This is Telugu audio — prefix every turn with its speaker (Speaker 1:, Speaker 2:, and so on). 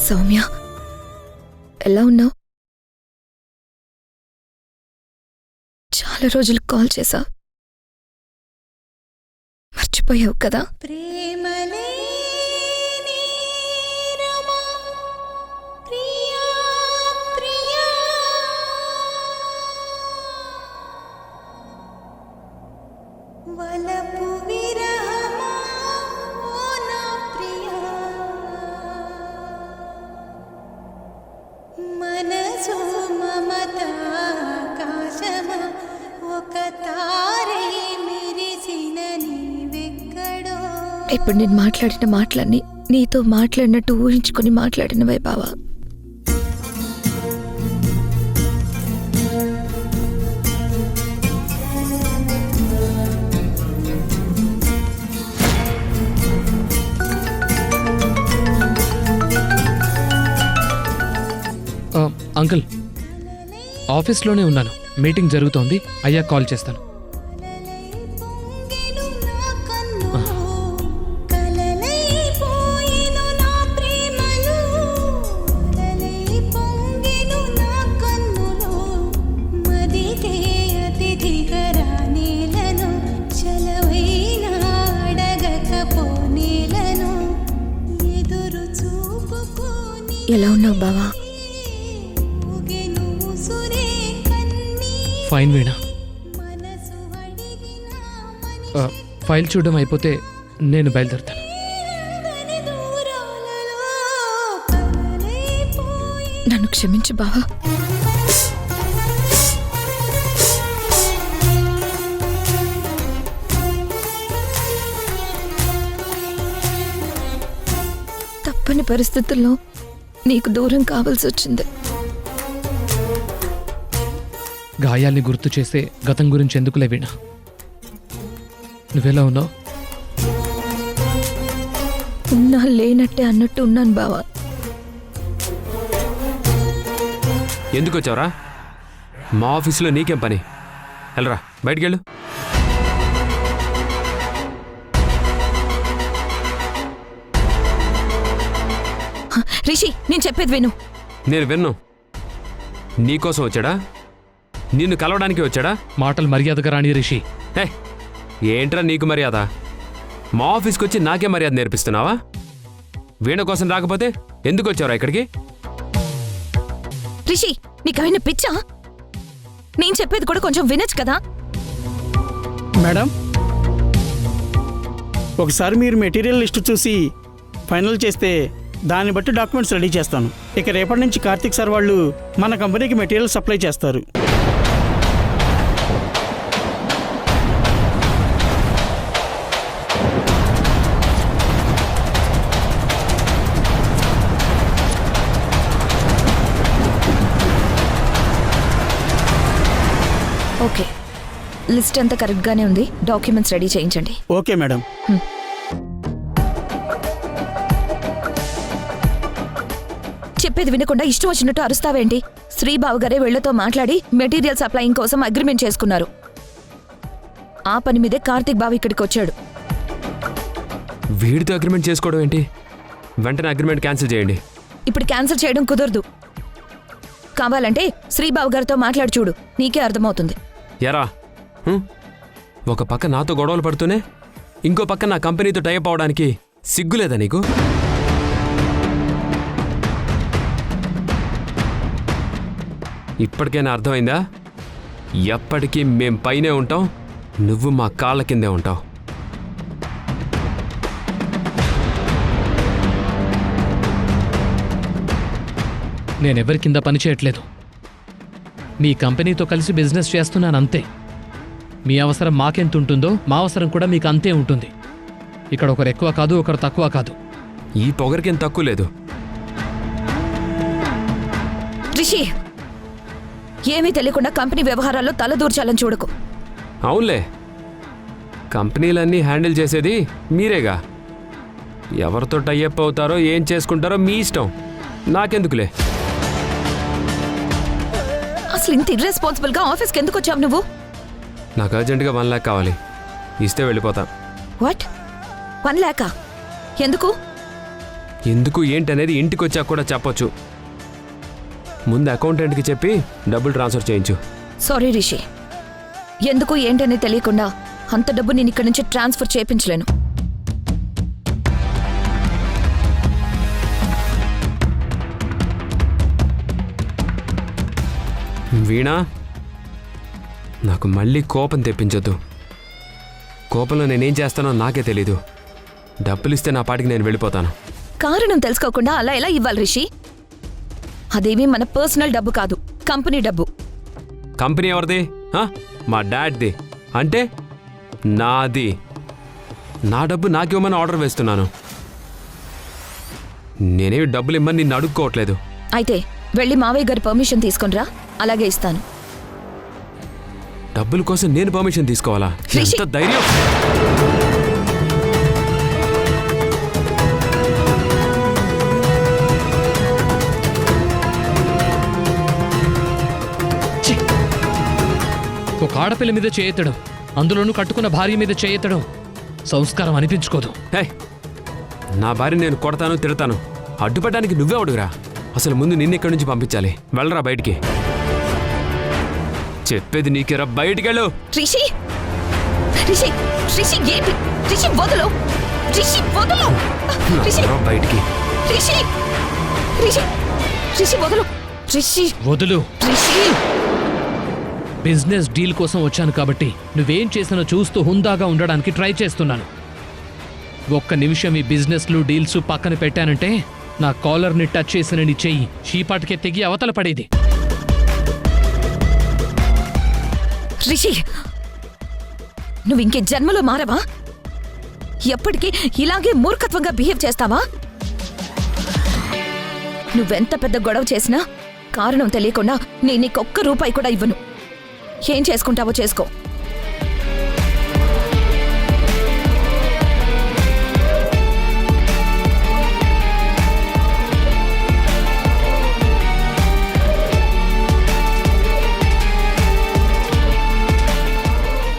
Speaker 1: సౌమ్య, ఎలా ఉన్నావు? చాలా రోజులు కాల్ చేశా, మర్చిపోయావు కదా? ఇప్పుడు నేను మాట్లాడిన మాటలన్నీ నీతో మాట్లాడినట్టు ఊహించుకొని మాట్లాడినవే బావా.
Speaker 2: అంకుల్, ఆఫీస్లోనే ఉన్నాను, మీటింగ్ జరుగుతోంది, అయ్యా కాల్ చేస్తాను.
Speaker 1: ఎలా ఉన్నావు బావా?
Speaker 2: ఫైన్ వీణా. ఫైల్ చూడడం అయిపోతే నేను బయలుదేరుతాను.
Speaker 1: నన్ను క్షమించు బావా. తప్పని పరిస్థితుల్లో నీకు దూరం కావాల్సి వచ్చింది.
Speaker 2: గాయాల్ని గుర్తు చేసే గతం గురించి ఎందుకులే వీణా. నువ్వెలా ఉన్నావు?
Speaker 1: ఉన్నా లేనట్టే అన్నట్టు ఉన్నాను బావా.
Speaker 3: ఎందుకు వచ్చావురా? మా ఆఫీసులో నీకేం పని? వెళ్ళరా, బయటికి వెళ్ళు.
Speaker 1: రిషి, నేను చెప్పేది విను.
Speaker 3: నేను విన్ను. నీకోసం వచ్చాడా? నిన్ను కలవడానికి వచ్చాడా?
Speaker 2: మాటలు మర్యాదగా రాని రిషి.
Speaker 3: హే, ఏంట్రా నీకు మర్యాద? మా ఆఫీస్కి వచ్చి నాకే మర్యాద నేర్పిస్తున్నావా? వీణ కోసం రాకపోతే ఎందుకు వచ్చావురా ఇక్కడికి?
Speaker 1: రిషి, నీకైనా పిచ్చా? నేను చెప్పేది కూడా కొంచెం వినొచ్చు కదా.
Speaker 4: మేడం, ఒకసారి మీరు మెటీరియల్ లిస్ట్ చూసి ఫైనల్ చేస్తే దాన్ని బట్టి డాక్యుమెంట్స్ రెడీ చేస్తాను. ఇక రేపటి నుంచి కార్తిక్ సార్ వాళ్ళు మన కంపెనీకి మెటీరియల్ సప్లై చేస్తారు.
Speaker 1: ఓకే, లిస్ట్ అంతా కరెక్ట్గానే ఉంది, డాక్యుమెంట్స్ రెడీ చేయించండి.
Speaker 4: Okay madam.
Speaker 1: చెప్పేది వినకుండా ఇష్టం వచ్చినట్టు అరుస్తావేంటి? శ్రీబాబు గారే వీళ్లతో మాట్లాడి మెటీరియల్ సప్లైయింగ్ కోసం అగ్రిమెంట్ చేసుకున్నారు. ఆ పని మీదే కార్తిక్ బాబు ఇక్కడికి వచ్చాడు.
Speaker 3: వీడితో అగ్రిమెంట్ చేసుకోవడం ఏంటి? వెంటనే అగ్రిమెంట్ క్యాన్సిల్ చేయండి.
Speaker 1: ఇప్పుడు క్యాన్సిల్ చేయడం కుదరదు. కావాలంటే శ్రీబాబు గారితో మాట్లాడి చూడు, నీకే అర్థమవుతుంది.
Speaker 3: ఎరా, ఒక పక్క నాతో గొడవలు పడుతూనే ఇంకో పక్క నా కంపెనీతో టైప్ అవడానికి సిగ్గులేదా నీకు? ఇప్పటికైనా అర్థమైందా? ఎప్పటికీ మేం పైనే ఉంటాం, నువ్వు మా కాళ్ళ కిందే ఉంటావు.
Speaker 2: నేనెవరి కింద పని చేయట్లేదు, మీ కంపెనీతో కలిసి బిజినెస్ చేస్తున్నానంతే. మీ అవసరం మాకెంత ఉంటుందో మా అవసరం కూడా మీకు అంతే ఉంటుంది. ఇక్కడ ఒకరు ఎక్కువ కాదు, ఒకరు తక్కువ కాదు.
Speaker 3: ఈ పొగరికేం తక్కువ లేదు.
Speaker 1: రిషి, ఏమీ తెలియకుండా కంపెనీ వ్యవహారాల్లో తలదూర్చాలని చూడకు.
Speaker 3: అవునులే, కంపెనీలన్నీ హ్యాండిల్ చేసేది మీరేగా. ఎవరితో టైఅప్ అవుతారో ఏం చేసుకుంటారో మీ ఇష్టం, నాకెందుకులే.
Speaker 1: అసలు ఇంత ఇర్రెస్పాన్సిబుల్గా ఆఫీస్కి ఎందుకు వచ్చావు నువ్వు?
Speaker 3: నాకు అర్జెంటుగా 1 lakh కావాలి, ఇస్తే వెళ్ళిపోతా.
Speaker 1: వాట్? 1 lakh? ఎందుకు?
Speaker 3: ఎందుకు ఏంటనేది ఇంటికి వచ్చాక కూడా చెప్పొచ్చు. ముందు అకౌంటెంట్కి చెప్పి డబ్బులు ట్రాన్స్ఫర్ చేయించు.
Speaker 1: సారీ రిషి, ఎందుకు ఏంటని తెలియకుండా అంత డబ్బు నేను ఇక్కడి నుంచి ట్రాన్స్ఫర్ చేయించలేను.
Speaker 3: వీణా, నాకు మళ్ళీ కోపం తెప్పించొద్దు. కోపంలో నేనేం చేస్తానో నాకే తెలీదు. డబ్బులు ఇస్తే నా పాటికి నేను వెళ్ళిపోతాను.
Speaker 1: కారణం తెలుసుకోకుండా అలా ఎలా ఇవ్వాలి రిషి? అదేమీ మన పర్సనల్ డబ్బు కాదు, కంపెనీ డబ్బు.
Speaker 3: కంపెనీ ఎవరిది? మా డాడ్ది. అంటే నాది. నా డబ్బు నాకివ్వమని ఆర్డర్ వేస్తున్నాను. నేనేమి డబ్బులు ఇమ్మని నిన్ను అడుక్కోవట్లేదు.
Speaker 1: అయితే వెళ్ళి మావయ్య గారి పర్మిషన్ తీసుకునిరా, అలాగే ఇస్తాను.
Speaker 3: డబ్బుల కోసం నేను పర్మిషన్ తీసుకోవాలా?
Speaker 1: రిషి!
Speaker 3: ఎంత ధైర్యం!
Speaker 2: ఛీ! ఒక ఆడపిల్ల మీద చేయెత్తడం, అందులోనూ కట్టుకున్న భార్య మీద చేయెత్తడం సంస్కారం అనిపించుకోదు.
Speaker 3: హే, నా భార్య నేను కొడతాను, తిడతాను. అడ్డుపడడానికి నువ్వే అడుగురా. అసలు ముందు నిన్ను ఇక్కడి నుంచి పంపించాలి. వెళ్ళరా బయటికి. చెప్పేది నీకేరా, బయటికెళ్ళు.
Speaker 1: రిషి! రిషి! రిషి ఏంటి? రిషి వదులు! రిషి వదులు! రిషి!
Speaker 3: రా బయటికి.
Speaker 1: రిషి! రిషి! రిషి వదులు! రిషి!
Speaker 2: వదులు.
Speaker 1: రిషి!
Speaker 2: బిజినెస్ డీల్ కోసం వచ్చాను కాబట్టి నువ్వేం చేసినా చూస్తూ హుందాగా ఉండడానికి ట్రై చేస్తున్నాను. ఒక్క నిమిషం ఈ బిజినెస్లు డీల్స్ పక్కన పెట్టానంటే నా కాలర్ని టచ్ చేసిన నీ చెయ్యి చీపాటికే తెగి అవతల పడేది.
Speaker 1: రిషి! నువ్వు ఇంకే జన్మలో మారవా? ఎప్పటికీ ఇలాగే మూర్ఖత్వంగా బిహేవ్ చేస్తావా? నువ్వెంత పెద్ద గొడవ చేసినా కారణం తెలియకుండా నేను నీకొక్క రూపాయి కూడా ఇవ్వను. ఏం చేసుకుంటావో చేసుకో.